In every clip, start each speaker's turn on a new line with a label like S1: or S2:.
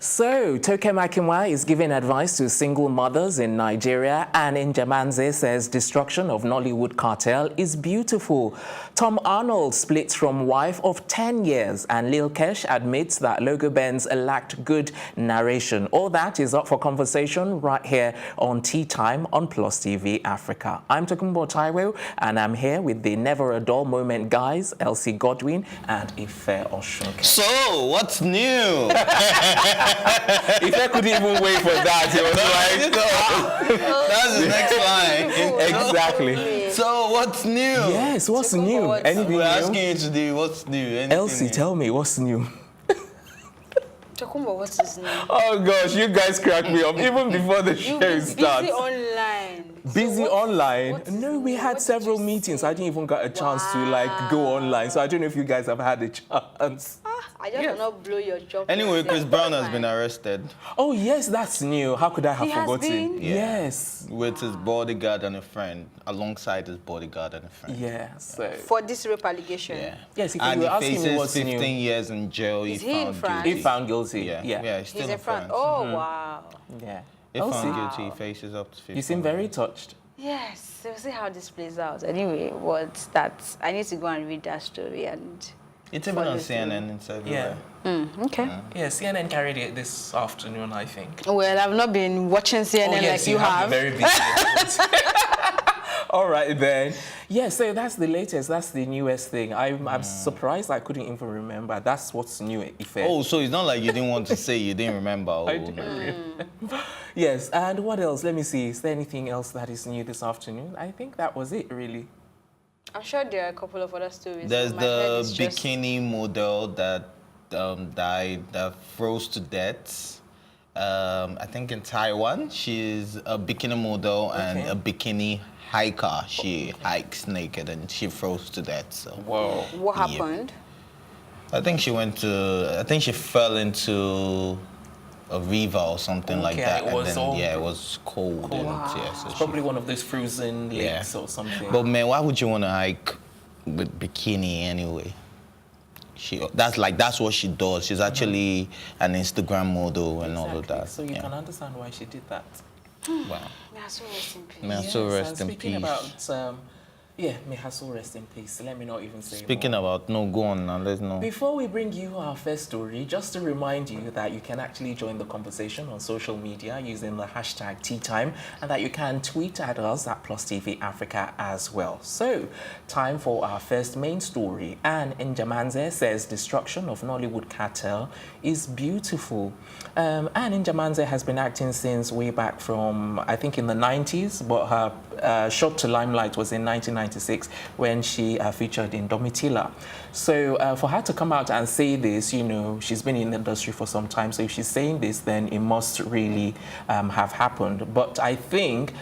S1: So, Toke Makinwa is giving advice to single mothers in Nigeria, and Njemanze says destruction of Nollywood cartel is beautiful. Tom Arnold splits from wife of 10 years, and Lil Kesh admits that Logo Benz lacked good narration. All that is up for conversation right here on Tea Time on Plus TV Africa. I'm Toke Makinwa, and I'm here with the never a dull moment guys, Elsie Godwin and Ife Oshunke.
S2: So, what's new?
S1: If I couldn't even wait for that, it was like,
S2: that's the next line.
S1: Exactly.
S2: So, what's new?
S1: Yes, what's new? Anything
S2: We're
S1: new?
S2: asking you today, what's new? Anything
S1: Elsie,
S2: new?
S1: tell me, what's new?
S3: Tokumbo, what's his name?
S1: Oh gosh, you guys crack me up even before the show starts.
S3: Busy online.
S1: Busy online?
S3: what
S1: No, we had several meetings. I didn't even get a chance to like go online. So I don't know if you guys have had a chance.
S3: I just want to blow your job.
S2: Anyway, Chris Brown has been arrested.
S1: Oh yes, that's new. How could I have
S3: He has
S1: forgotten?
S3: been?
S2: Yeah.
S1: Yes.
S2: With his bodyguard and a friend, alongside his bodyguard and a friend.
S1: Yeah. So
S3: For this rape allegation.
S2: Yeah.
S1: yes, if
S2: And
S1: you
S2: he
S1: were asking me
S2: faces
S1: what's
S2: 15
S1: new,
S2: years in jail.
S3: Is he in France?
S1: he found guilty.
S2: Yeah,
S1: Yeah.
S2: he's still
S3: He's
S2: in
S3: in front.
S2: France.
S3: Oh, wow.
S1: Yeah.
S2: If found
S1: Elsie,
S2: guilty, he faces up to 15.
S1: you seem very touched.
S3: Yes, we'll see how this plays out. Anyway, what's that? I need to go and read that story and...
S2: It's even on CNN, it's everywhere.
S3: okay.
S1: Yeah, CNN carried it this afternoon, I think.
S3: Well, I've not been watching CNN like you have.
S1: Been very busy. All right then. Yeah, so that's the latest. That's the newest thing. I'm surprised I couldn't even remember. That's what's new, Ife.
S2: Oh, so it's not like you didn't want to say you didn't remember. Oh,
S1: I didn't remember. Yes, and what else? Let me see. Is there anything else that is new this afternoon? I think that was it, really.
S3: I'm sure there are a couple of other stories.
S2: There's
S3: My head
S2: the
S3: is just-
S2: bikini model that died, that froze to death. I think in Taiwan. She's a bikini model and a bikini hiker. She hikes naked and she froze to death. So.
S1: Whoa.
S3: What happened?
S2: I think she went to. I think she fell into a river or something like that.
S1: It was all
S2: it was cold. And, yeah, so
S1: It's probably one of those frozen lakes or something.
S2: But man, why would you want to hike with bikini anyway? That's what she does. She's actually an Instagram model and all of that.
S1: So you can understand why she did that.
S2: Wow.
S3: May her soul rest in peace.
S2: May her soul rest
S1: and
S2: in
S1: speaking
S2: peace.
S1: about, may her soul rest in peace. Let me not even say
S2: Speaking
S1: more.
S2: about, no, go on now, let's know.
S1: Before we bring you our first story, just to remind you that you can actually join the conversation on social media using the hashtag #TeaTime, and that you can tweet at us at Plus TV Africa as well. So, time for our first main story. And Njemanze says destruction of Nollywood cartel is beautiful. And Njemanze has been acting since way back from, I think, in the 90s, but her shot to limelight was in 1996 when she featured in Domitila. So for her to come out and say this, you know, she's been in the industry for some time, so if she's saying this, then it must really have happened. But I think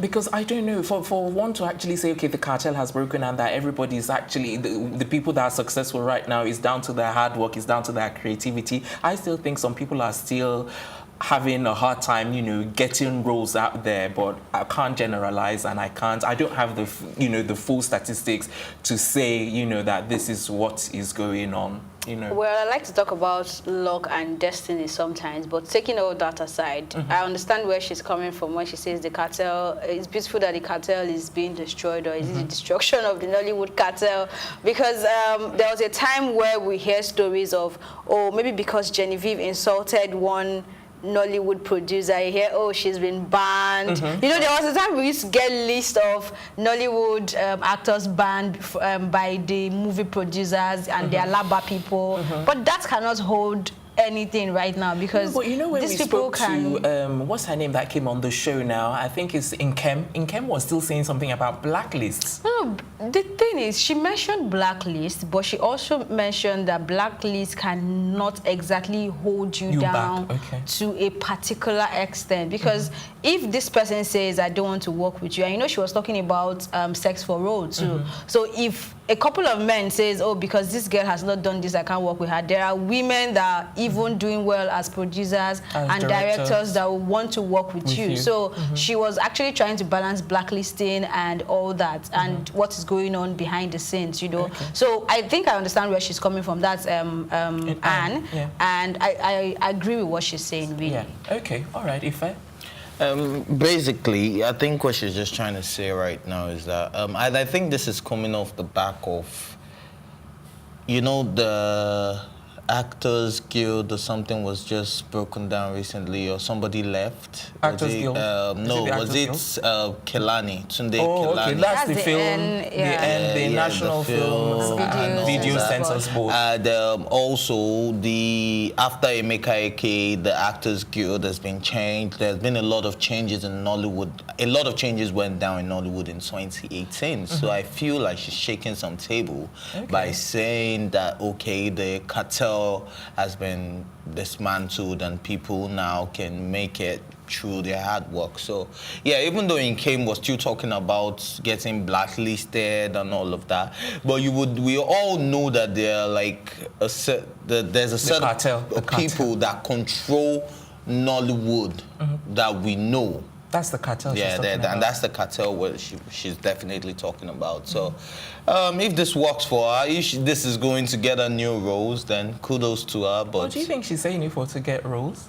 S1: because I don't know, for one to actually say, okay, the cartel has broken and that everybody's actually, the people that are successful right now is down to their hard work, is down to their creativity. I still think some people are still having a hard time, you know, getting roles out there, but I can't generalize and I don't have the, you know, the full statistics to say, you know, that this is what is going on. You know.
S3: Well, I like to talk about luck and destiny sometimes, but taking all that aside, I understand where she's coming from when she says the cartel, it's beautiful that the cartel is being destroyed, or is it the destruction of the Nollywood cartel? Because there was a time where we hear stories of, oh, maybe because Genevieve insulted one Nollywood producer, I hear, oh, she's been banned. You know, there was a time we used to get a list of Nollywood actors banned by the movie producers and their laba people, but that cannot hold anything right now because
S1: but you know when
S3: these
S1: we
S3: people
S1: spoke to what's her name that came on the show now, I think it's Nkem was still saying something about blacklists.
S3: No, the thing is, she mentioned blacklist, but she also mentioned that blacklist cannot exactly hold you down to a particular extent, because if this person says, I don't want to work with you, and you know she was talking about sex for role too, so if a couple of men says, oh, because this girl has not done this, I can't work with her. There are women that are even doing well as producers and directors that will want to work with you. So she was actually trying to balance blacklisting and all that and what is going on behind the scenes, you know. So I think I understand where she's coming from. That's Anne. And I agree with what she's saying, really.
S1: Yeah. Okay. All right. Ife?
S2: Basically, I think what she's just trying to say right now is that I think this is coming off the back of, you know, the Actors Guild or something was just broken down recently, or somebody left.
S1: Actors Guild?
S2: No, was it Kelani? Tunde Kelani.
S1: Okay, that's the film, the National Film and Video Censors Board.
S2: And also, after Emeka Eke, the Actors Guild has been changed. There's been a lot of changes in Nollywood. A lot of changes went down in Nollywood in 2018. So I feel like she's shaking some table by saying that, okay, the cartel has been dismantled and people now can make it through their hard work. So yeah, even though Nkem was still talking about getting blacklisted and all of that, but we all know that there are like there's a set of people that control Nollywood that we know.
S1: That's the cartel.
S2: Yeah, and that's the cartel where she's definitely talking about. So, if this works for her, if this is going to get her new roles, then kudos to her. But
S1: do you think she's saying it to get roles?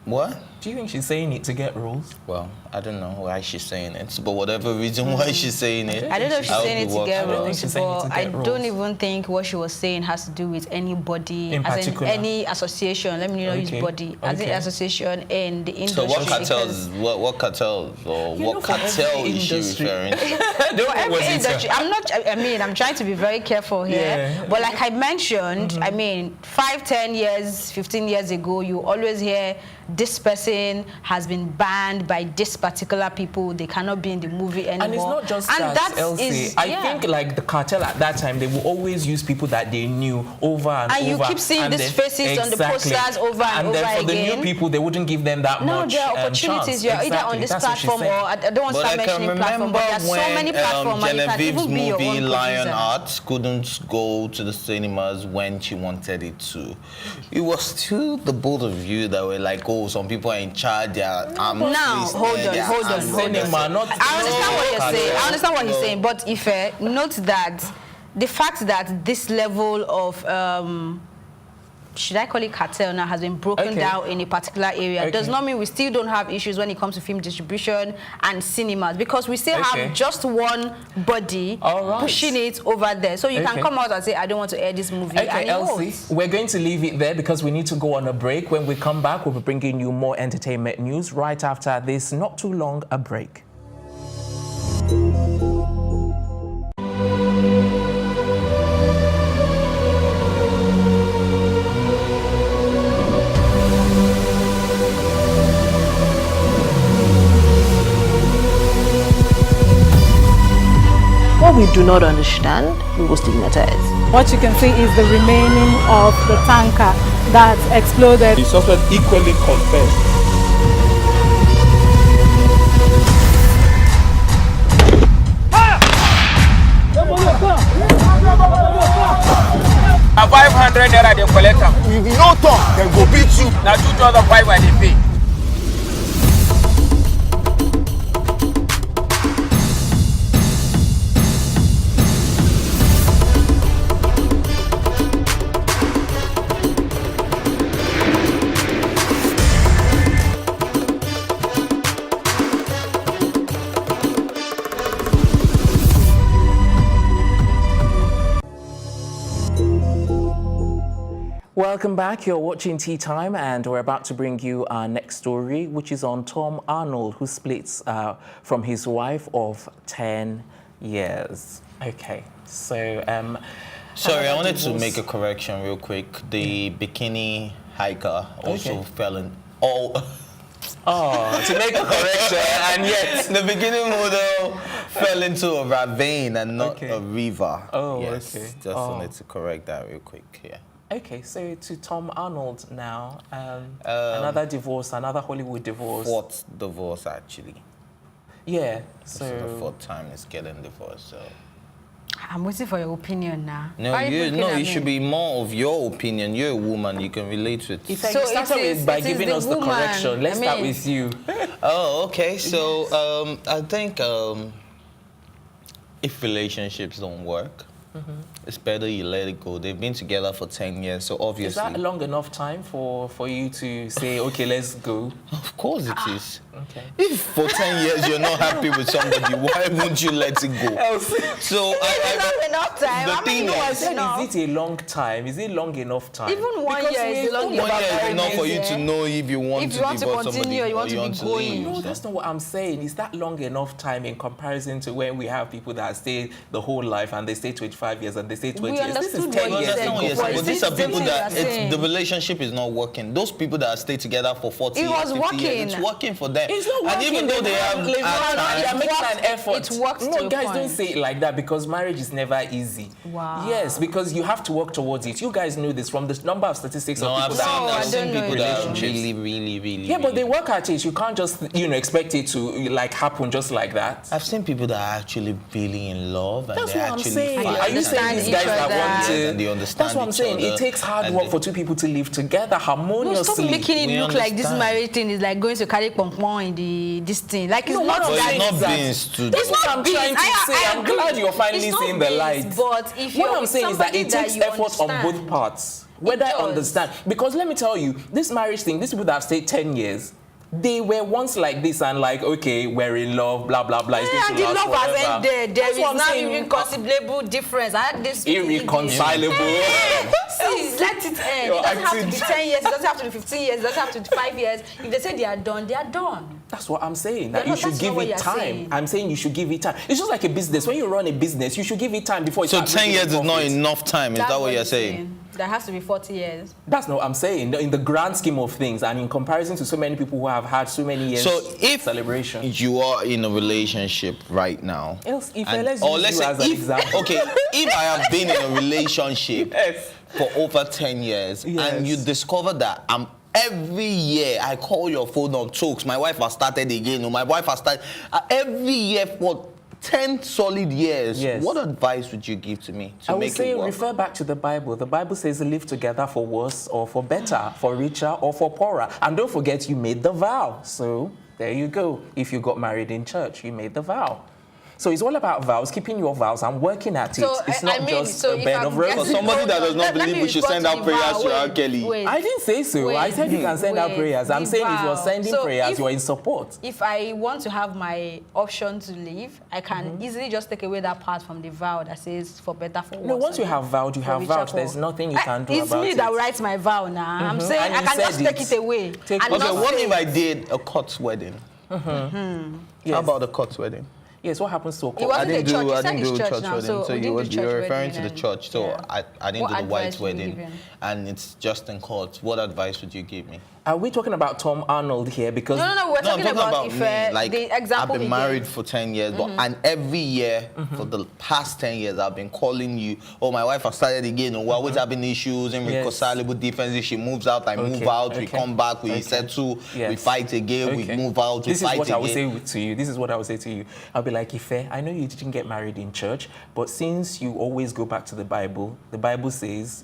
S2: What?
S1: Do you think she's saying it to get roles?
S2: Well, I don't know why she's saying it, but whatever reason why she's saying it,
S3: I don't know if she's saying it to get roles, but I don't even think what she was saying has to do with anybody,
S1: in
S3: as
S1: particular?
S3: In any association. Let me not use body as an association in the industry.
S2: So what cartels? What cartels or what cartel is she referring to?
S3: For every industry, I'm not. I mean, I'm trying to be very careful here. But like I mentioned, I mean, 5, 10 years, 15 years ago, you always hear this person has been banned by this particular people. They cannot be in the movie anymore.
S1: And it's not just that, Elsie. I think like the cartel at that time, they will always use people that they knew over and over.
S3: And you keep seeing these faces on the posters over and over again.
S1: And then for the new people, they wouldn't give them that much
S3: No, there are opportunities. You're either on this platform or I don't want to start mentioning platform, but there are so many platforms.
S2: Genevieve's movie Lionheart couldn't go to the cinemas when she wanted it to. It was still the both of you that were like, oh, some people are in charge. Now,
S1: hold on.
S3: I understand what you're saying. But if note that the fact that this level of should I call it cartel now, has been broken down in a particular area does not mean we still don't have issues when it comes to film distribution and cinemas, because we still have just one body pushing it over there. So you can come out and say, I don't want to air this movie.
S1: Okay, Elsie, we're going to leave it there because we need to go on a break. When we come back, we'll be bringing you more entertainment news right after this not too long a break.
S4: What we do not understand, we will stigmatize.
S5: What you can see is the remaining of the tanker that exploded.
S6: The suspect equally confessed.
S7: A 500 naira they collect am.
S6: If you no talk, then go beat you.
S7: Na 2,500 I dey pay.
S1: Welcome back. You're watching Tea Time, and we're about to bring you our next story, which is on Tom Arnold, who splits from his wife of 10 years. Okay, so
S2: sorry, I wanted to make a correction real quick. The bikini hiker also fell in all.
S1: To make a correction, and yet
S2: the bikini model fell into a ravine and not a river.
S1: Oh,
S2: yes, just wanted to correct that real quick. Yeah.
S1: Okay, so to Tom Arnold now, another divorce, another Hollywood divorce.
S2: 4th divorce, actually.
S1: Yeah,
S2: so the 4th time he's getting divorced. So
S3: I'm waiting for your opinion now.
S2: No, you should be more of your opinion. You're a woman. You can relate with.
S1: If so you start by giving us the correction. Let's start with you.
S2: Oh, okay. So I think if relationships don't work, it's better you let it go. They've been together for 10 years, so obviously.
S1: Is that long enough time for you to say, okay, let's go?
S2: Of course it is.
S1: Okay.
S2: If for 10 years you're not happy with somebody, why won't you let it go? So
S3: not enough time.
S2: The thing
S1: is it a long time? Is it long enough time?
S3: Even 1 year is long enough.
S2: 1 year is enough for you to know if you want to divorce somebody
S3: continue or you want to be going.
S1: No, that's not what I'm saying. Is that long enough time in comparison to when we have people that stay the whole life and they stay 25 years and they stay 20 years? This is 10 years.
S2: But these are people that the relationship is not working. Those people that stay together for 40 years, 50 years, it's working for them.
S1: It's not working.
S2: And even though they have
S1: making an effort.
S3: It works.
S1: No, guys, don't say it like that because marriage is never easy.
S3: Wow.
S1: Yes, because you have to work towards it. You guys know this from the number of statistics of people
S2: I've seen people that are really.
S1: Yeah, but they work at it. You can't just expect it to like happen just like that.
S2: I've seen people that are actually really in love and
S1: that's
S2: they
S1: what
S2: actually
S1: I'm saying.
S2: fight.
S1: Are you saying these guys that want to?
S2: And they understand.
S1: That's what I'm saying. It takes hard work for two people to live together harmoniously.
S3: No, stop making it look like this marriage thing is like going to carry pom-pom in this thing. Like it's not that.
S2: It's not beans to
S1: That's what I'm trying to say. I'm glad you're finally seeing the light.
S3: But if
S1: what I'm saying is that it takes effort on both parts. Whether I understand. Because let me tell you, this marriage thing, these people that have stayed 10 years, they were once like this and like, okay, we're in love, blah, blah, blah.
S3: And the love has ended. There is not irreconcilable difference. I had this
S1: irreconcilable.
S3: See, let it end. It doesn't have to be 10 years. It doesn't have to be 15 years. It doesn't have to be 5 years. If they say they are done, they are done.
S1: That's what I'm saying. That you should give it time. I'm saying you should give it time. It's just like a business. When you run a business, you should give it time before.
S2: So 10 years is not enough time. Is that what you're saying?
S3: There has to be 40 years.
S1: That's not what I'm saying. In the grand scheme of things, and in comparison to so many people who have had so many years. So if celebration,
S2: you are in a relationship right now,
S1: let's say
S2: if I have been in a relationship for over 10 years and you discover that every year I call your phone on Tokes, my wife has started again, or my wife has started every year for 10 solid years. What advice would you give to me to make it work?
S1: Refer back to the Bible. The Bible says live together for worse or for better, for richer or for poorer. And don't forget you made the vow. So there you go. If you got married in church, you made the vow. So it's all about vows, keeping your vows and working at it. So, it's not just a bed of roses.
S2: For somebody that does not believe we should send out prayers to R. Kelly.
S1: I didn't say so. I said you can send out prayers. I'm saying if you're sending prayers, you're in support.
S3: If I want to have my option to leave, I can easily just take away that part from the vow that says for better, for worse.
S1: No, once you have vowed, you have vowed. There's nothing you can do about it.
S3: It's me that writes my vow now. I'm saying I can just take it away.
S2: Okay, what if I did a court wedding? How about a court wedding?
S1: Yes, what happens to a court?
S2: I didn't do a church wedding. So you're referring to the church. So I didn't do the white wedding. And it's just in court. What advice would you give me?
S1: Are we talking about Tom Arnold here? Because
S3: no, we're talking about
S2: me. Like,
S3: the example
S2: I've been married for 10 years, and every year for the past 10 years, I've been calling you. Oh, my wife has started again. We're always having issues, irreconcilable differences. She moves out, I move out. We come back, we settle, we fight again, we move out, we fight again.
S1: This is what I would say to you. This is what I would say to you. I'll be like, Ife, I know you didn't get married in church, but since you always go back to the Bible says,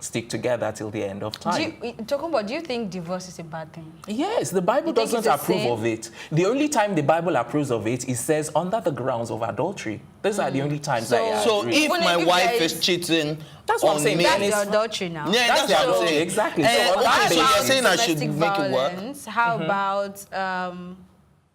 S1: stick together till the end of time.
S3: Do you think divorce is a bad thing?
S1: Yes, the Bible doesn't approve of it. The only time the Bible approves of it, it says under the grounds of adultry. Those are the only times that I
S2: So if my wife is cheating,
S1: that's what I'm saying.
S3: That's adultery now.
S2: Yeah, that's what I'm saying.
S1: Exactly.
S2: So you're saying I should make it work?
S3: How about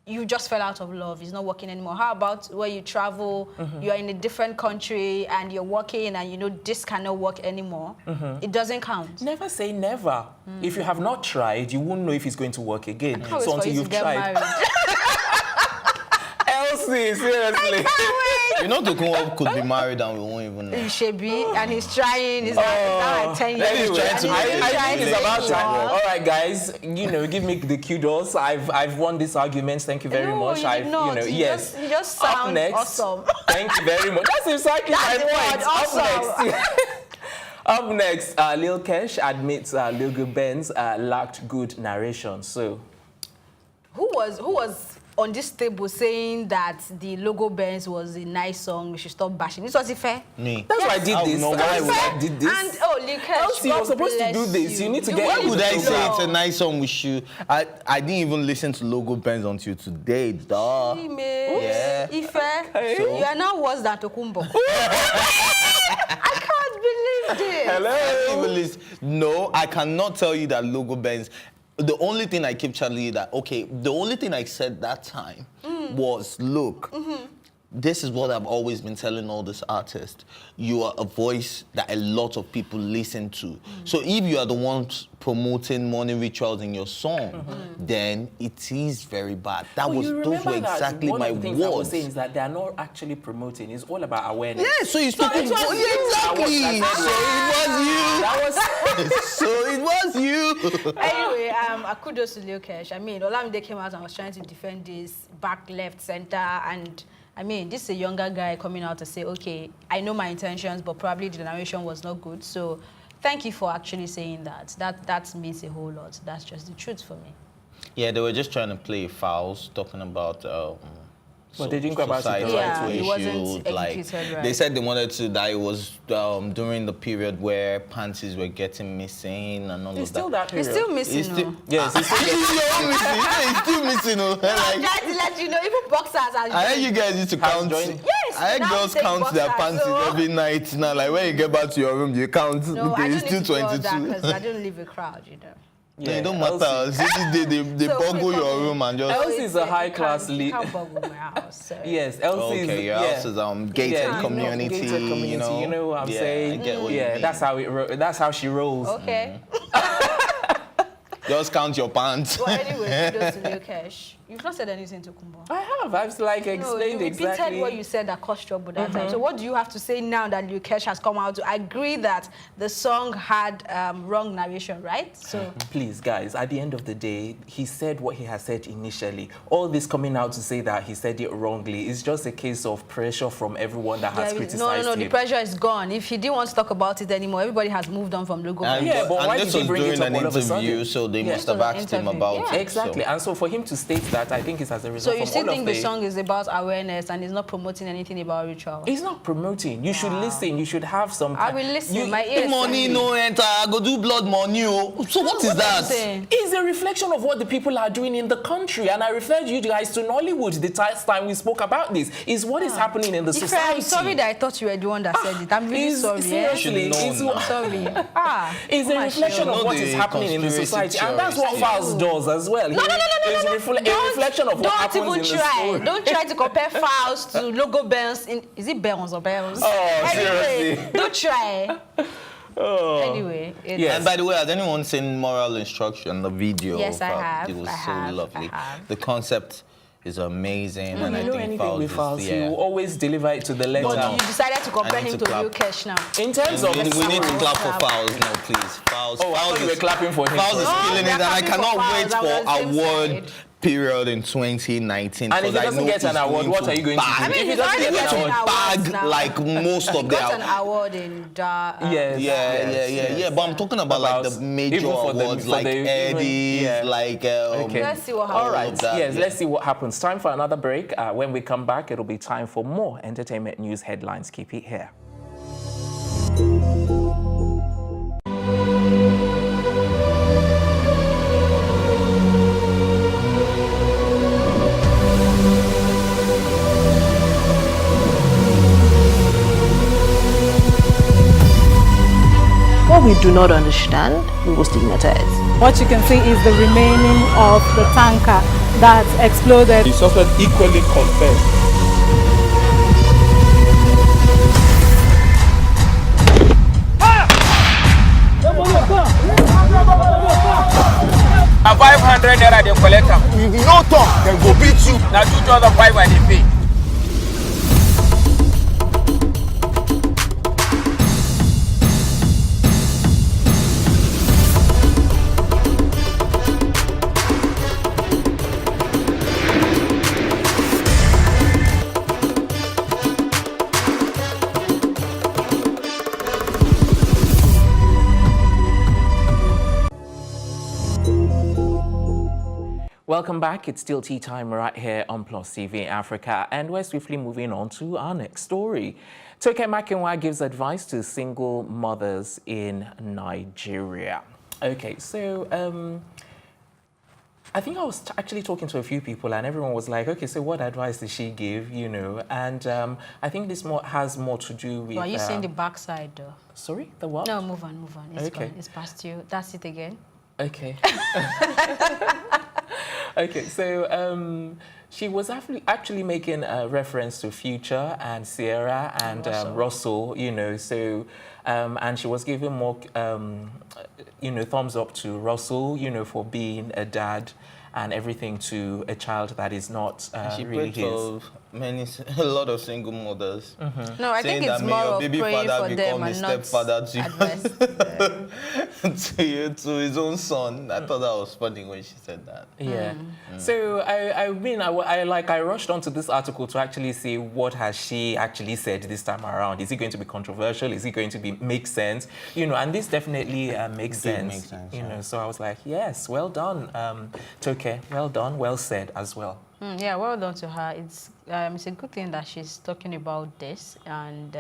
S3: you just fell out of love, it's not working anymore? How about where you travel, you're in a different country and you're working and this cannot work anymore? It doesn't count.
S1: Never say never. If you have not tried, you won't know if it's going to work again. So until you've tried. Elsie, seriously.
S2: Tokunwa could be married and we won't even know.
S3: He should be, and he's trying. He's now at 10 years.
S1: I think it's about time. All right, guys. Give me the kudos. I've won this argument. Thank you very much.
S3: Yes. You just sound awesome.
S1: Thank you very much. That's exactly my point.
S3: Awesome.
S1: Up next, Lil Kesh admits Logo Benz lacked good narration. So,
S3: who was on this table saying that the Logo Benz was a nice song, we should stop bashing. This was fair.
S2: Me.
S1: That's why I did this.
S2: know
S1: That's
S2: why
S1: why I did this.
S3: And Lil Kesh,
S1: Elsie, you're supposed to do this. You need to get.
S2: Why would I say
S3: No.
S2: it's a nice song we should? I didn't even listen to Logo Benz until today, dog. Yeah.
S3: Ife, you are now worse than Tokumbo. I can't believe this.
S2: Hello. No, I cannot tell you that Logo Benz. The only thing I keep telling you that, okay, the only thing I said that time was, look, this is what I've always been telling all these artists. You are a voice that a lot of people listen to. So if you are the ones promoting morning rituals in your song, then it is very bad. Those were exactly my
S1: words. One of the things I was
S2: words.
S1: saying is that they are not actually promoting. It's all about awareness.
S2: Yeah, so it's talking
S3: it was you.
S2: exactly. So it was you.
S3: Anyway, kudos to Lil Kesh. I mean, Olamide came out and was trying to defend this back, left, center, and I mean, this is a younger guy coming out to say, okay, I know my intentions, but probably the narration was not good. So thank you for actually saying that. That means a whole lot. That's just the truth for me.
S2: Yeah, they were just trying to play fouls, talking about
S1: But they didn't go about it the right
S3: Yeah,
S1: way.
S3: it wasn't executed right.
S2: They said they wanted to, that it was during the period where panties were getting missing and all
S1: It's
S2: of that.
S1: still that period.
S3: It's still missing.
S2: It's still,
S3: no?
S1: Yes, it's still
S2: it's still missing.
S3: I'm trying to let you know, even boxers are.
S2: I heard you guys used to count.
S1: joined.
S3: Yes,
S2: I heard
S3: now
S2: girls
S3: take
S2: count their
S3: boxers,
S2: panties
S3: so-
S2: every night now. Like when you get back to your room, you count.
S3: No,
S2: okay,
S3: I
S2: it's
S3: don't
S2: still
S3: need to do all
S2: 22.
S3: that because I don't live a crowd, you know.
S2: Yeah, it don't matter.
S1: Elsie.
S2: They
S3: So
S2: boggle
S3: we
S2: your
S3: come-
S2: room and just.
S1: Elsie is a high-class
S3: You
S1: lead.
S3: can't boggle my house. So.
S1: Yes, Elsie is.
S2: Okay, your
S1: yeah.
S2: house is gated
S1: Yeah,
S2: community.
S1: gated community.
S2: You know
S1: what I'm
S2: Yeah,
S1: saying?
S2: I get what you
S1: Yeah,
S2: mean.
S1: that's how she rolls.
S3: Okay.
S2: Just count your pants.
S3: Well, anyway, kudos to Lil Kesh. You've not said anything to Kumbo.
S1: I have. I've like
S3: No,
S1: explained
S3: you repeated
S1: exactly.
S3: what you said that caused trouble that time. So what do you have to say now that Lil Kesh has come out to agree that the song had wrong narration, right? So
S1: Please, guys, at the end of the day, he said what he has said initially. All this coming out to say that he said it wrongly is just a case of pressure from everyone that has criticized
S3: no,
S1: him.
S3: the pressure is gone. If he didn't want to talk about it anymore, everybody has moved on from Logo Benz.
S1: Yeah, but why
S2: this
S1: did he
S2: was
S1: bring it
S2: during
S1: up
S2: an
S1: all of a
S2: interview,
S1: sudden?
S2: so they
S1: Yeah.
S2: must have
S3: This was an
S2: asked him
S3: interview.
S2: about
S3: Yeah.
S2: it.
S1: Exactly,
S2: So.
S1: and so for him to state that, I think it's as a
S3: So
S1: result
S3: you
S1: from
S3: still
S1: all
S3: think
S1: of
S3: the song is about awareness and is not promoting anything about ritual?
S1: He's not promoting. You should listen. You should have some.
S3: I will listen.
S1: You-
S3: My ears.
S2: Money no enter, I go do blood money. Oh. So what is that?
S3: Saying?
S1: It's a reflection of what the people are doing in the country, and I referred you guys to Nollywood the last time we spoke about this. Is what is happening in the
S3: Ife,
S1: society.
S3: I'm sorry that I thought you were the one that said it. I'm really sorry.
S1: Seriously,
S2: You should know
S1: it's,
S2: now.
S3: Sorry.
S1: it's a
S3: Come on,
S1: reflection
S2: You
S1: of
S2: know
S1: what
S2: the
S1: is happening in the
S2: conspiracy
S1: society, and that's what
S2: theories.
S1: Fowls does as well.
S3: No.
S1: It's a reflection of what happens in
S3: Don't
S1: the
S3: even try.
S1: story.
S3: Don't try to compare Fowls to Logo Benz. Is it Benz or Benz?
S1: Oh,
S3: anyway,
S1: seriously.
S3: don't try. Anyway, it's,
S1: Yes.
S2: And by the way, has anyone seen Moral Instruction, the video?
S3: Yes, I have.
S2: It was
S3: I
S2: so
S3: have.
S2: lovely.
S3: I have.
S2: The concept is amazing, and I
S1: You know
S2: think
S1: anything
S2: Fowls
S1: with Fowls,
S2: is,
S1: you will always deliver it to the letter.
S3: but you decided to compare
S2: I need
S3: him
S2: to
S3: to Lil
S2: clap.
S3: Kesh now.
S1: In terms of
S2: we need to
S3: Fowls.
S2: clap for Fowls now, please. Fowls.
S1: Oh, I
S2: Fowls
S1: thought you were
S2: is-
S1: clapping for him.
S2: Fowls is
S3: No,
S2: killing it,
S3: they're
S2: and I
S3: clapping for
S2: cannot
S3: Fowls.
S2: wait
S3: I was
S2: for
S3: on the same
S2: award
S3: side.
S2: period in 2019.
S1: And if he
S2: because I
S1: doesn't
S2: know
S1: get an
S2: he's
S1: award,
S2: going
S1: what are you going to do?
S2: bag.
S3: I mean,
S1: If he
S3: he's
S1: doesn't
S3: already
S1: get an
S3: getting
S1: award,
S3: awards
S2: bag
S3: now.
S2: like most
S3: He
S2: of
S3: got an
S2: their.
S3: award in
S1: Yes.
S2: Yeah. But I'm talking about like the
S1: About-
S2: major
S1: even for the-
S2: awards,
S1: for
S2: like
S1: the- even-
S2: Eddie's,
S1: yeah.
S2: like
S1: Okay.
S3: Let's see what
S1: All
S3: happens.
S1: right.
S2: of that,
S1: Yes,
S2: yeah.
S1: let's see what happens. Time for another break. When we come back, it'll be time for more entertainment news headlines. Keep it here.
S4: What we do not understand, we will stigmatize.
S5: What you can see is the remaining of the tanker that exploded.
S6: The suspect equally confessed.
S7: Na 500 naira dey collect am.
S6: If you no talk, dem go beat you.
S7: Na 2,500 I dey pay.
S1: Welcome back. It's still tea time right here on Plus TV Africa, and we're swiftly moving on to our next story. Toke Makinwa gives advice to single mothers in Nigeria. Okay, so I think I was actually talking to a few people, and everyone was like, okay, so what advice did she give, you know? And I think this has more to do with...
S3: Are you saying the backside, though?
S1: Sorry, the what?
S3: No, move on. It's
S1: Okay.
S3: gone. It's past you. That's it again.
S1: Okay. Okay, so she was actually making a reference to Future and Sierra and Russell, you know, so, and she was giving more, you know, thumbs up to Russell, you know, for being a dad and everything to a child that is not really his.
S2: A lot of single mothers.
S3: No, I think it's more of praying for them and not advice.
S2: to his own son. I thought that was funny when she said that.
S1: Yeah. So I rushed onto this article to actually see what has she actually said this time around. Is it going to be controversial? Is it going to make sense? You know, and this definitely makes sense.
S2: Makes sense.
S1: You know, so I was like, yes, well done, Toke. Well done, well said as well.
S3: Yeah, well done to her. It's a good thing that she's talking about this, and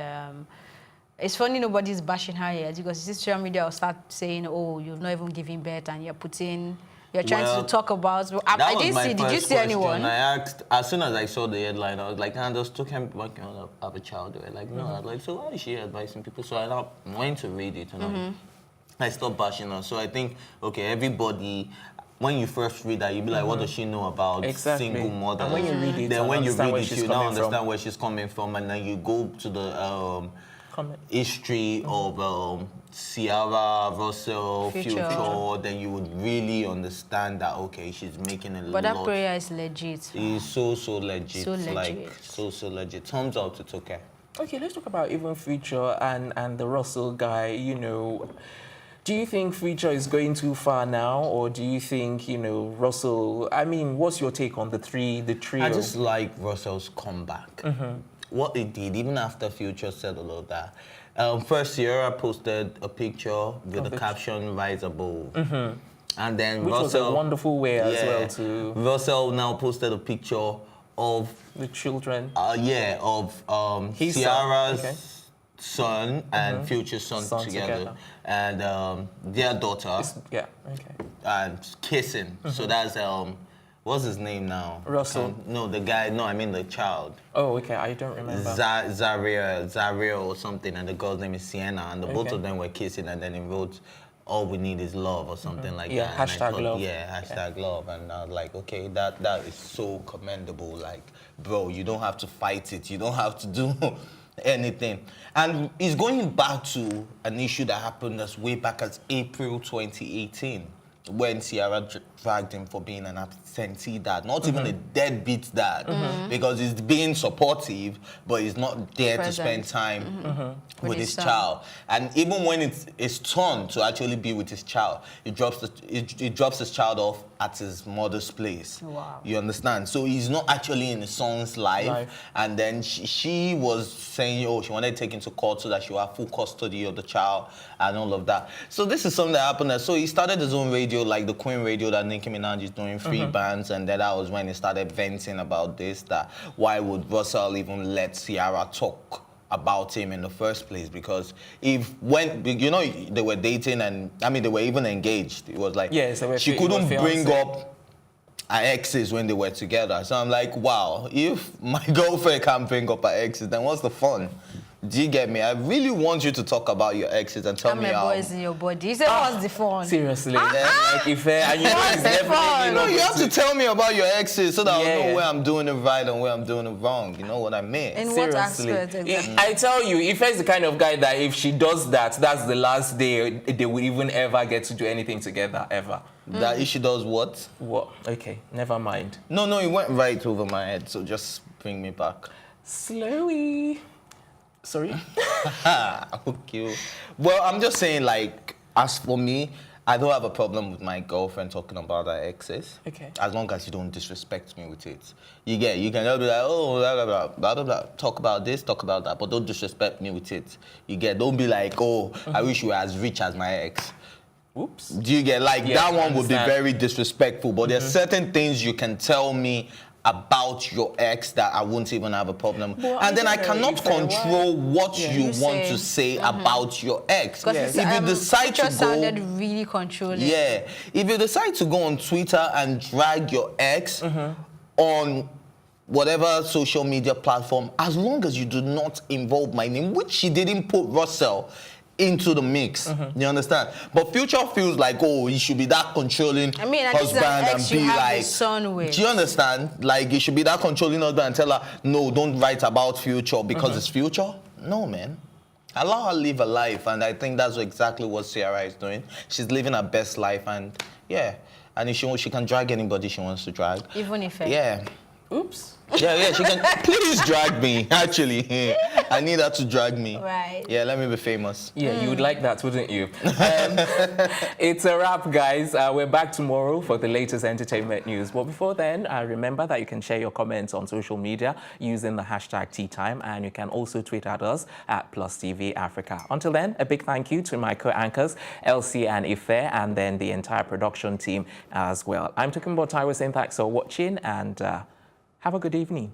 S3: it's funny nobody's bashing her yet, because social media will start saying, "Oh, you've not even given birth, and you're trying to talk about." I didn't see. Did you see anyone?
S2: I asked as soon as I saw the headline. I was like, "And does Toke Makinwa have a child?" They were like, "No." I was like, "So why is she advising people?" So I now went to read it, and I stopped bashing her. So I think, okay, everybody. When you first read that, you'll be like, what does she know about single mothers?
S1: And when you read it,
S2: then when you read it, you now understand
S1: from.
S2: where she's coming from, and then you go to the history of Sierra, Russell, Future, then you would really understand that, okay, she's making a lot.
S3: But that prayer is legit.
S2: It's so legit.
S3: So legit.
S2: Like, so legit. Thumbs up to Toke.
S1: Okay, let's talk about even Future and the Russell guy, you know. Do you think Future is going too far now, or do you think, you know, Russell... I mean, what's your take on the trio?
S2: I just like Russell's comeback. What he did, even after Future said all of that. First, Sierra posted a picture with the caption, "Rise Above." And then
S1: Which
S2: Russell...
S1: was a wonderful way as well to...
S2: Russell now posted a picture of...
S1: the children.
S2: Of Sierra's son and Future's son together. And their daughter. And kissing. So that's what's his name now?
S1: Russell.
S2: No, the guy. No, I mean the child.
S1: Oh, okay. I don't remember.
S2: Zaria or something, and the girl's name is Sienna, and the both of them were kissing, and then he wrote, "All we need is love," or something like that.
S1: Hashtag love.
S2: Yeah, hashtag love. And I was like, okay, that is so commendable. Like, bro, you don't have to fight it. You don't have to do anything. And it's going back to an issue that happened as way back as April 2018, when Sierra dragged him for being an absentee dad, not even a deadbeat dad, because he's being supportive, but he's not there to spend time with his child. And even when it's his turn to actually be with his child, he drops his child off at his mother's place.
S3: Wow.
S2: You understand? So he's not actually in his son's life. And then she was saying, oh, she wanted to take him to court so that she would have full custody of the child and all of that. So this is something that happened. So he started his own radio, like the Queen Radio that Nicki Minaj is doing, free bands, and then that was when he started venting about this, that why would Russell even let Sierra talk about him in the first place? Because you know, they were dating, and I mean, they were even engaged. It was like, she couldn't bring up her exes when they were together. So I'm like, wow, if my girlfriend can't bring up her exes, then what's the fun? Do you get me? I really want you to talk about your exes and tell me how.
S3: boys in your body. You say, what's the fun?
S1: Seriously. Like, if and you know it's definitely
S2: no, you have to tell me about your exes so that I'll know where I'm doing it right and where I'm doing it wrong. You know what I mean?
S3: In what aspect exactly?
S1: I tell you, Ife's the kind of guy that if she does that, that's the last day they will even ever get to do anything together, ever.
S2: That if she does what?
S1: What? Okay, never mind.
S2: No, it went right over my head, so just bring me back.
S1: Slowly. Sorry?
S2: Okay. Well, I'm just saying, like, as for me, I don't have a problem with my girlfriend talking about her exes.
S1: Okay.
S2: As long as you don't disrespect me with it. You can just be like, oh, blah, blah, blah, blah, blah, blah. Talk about this, talk about that, but don't disrespect me with it. Don't be like, oh, I wish you were as rich as my ex.
S1: Oops.
S2: Do you get, like,
S1: Yeah,
S2: that one
S1: I
S2: would be
S1: understand.
S2: very disrespectful, but there's certain things you can tell me about your ex that I won't even have a problem.
S1: Well,
S2: and then I
S1: don't know,
S2: cannot
S1: if they're
S2: control what
S1: Yeah.
S2: you
S3: You
S2: want
S3: say.
S2: to say about your ex.
S3: Because
S2: If you decide to go,
S3: sounded really controlling.
S2: yeah, if you decide to go on Twitter and drag your ex on whatever social media platform, as long as you do not involve my name, which she didn't put Russell into the mix. You understand? But Future feels like, oh, he should be that controlling
S3: I mean, and this is an
S2: husband
S3: ex
S2: and
S3: you
S2: be
S3: have
S2: like,
S3: a son with.
S2: do you understand? Like, he should be that controlling husband and tell her, no, don't write about Future because it's Future. No, man. Allow her live her life, and I think that's exactly what Ciara is doing. She's living her best life, and yeah, and if she can drag anybody she wants to drag.
S3: Even if
S2: Yeah.
S1: Oops.
S2: Yeah, she can. Please drag me, actually. I need her to drag me.
S3: Right.
S2: Yeah, let me be famous.
S1: Yeah, you would like that, wouldn't you? It's a wrap, guys. We're back tomorrow for the latest entertainment news. But before then, remember that you can share your comments on social media using the hashtag #TeaTime, and you can also tweet at us at +TV Africa. Until then, a big thank you to my co-anchors, Elsie and Ife, and then the entire production team as well. I'm Toke Makinwa Gives saying thanks for watching, and have a good evening.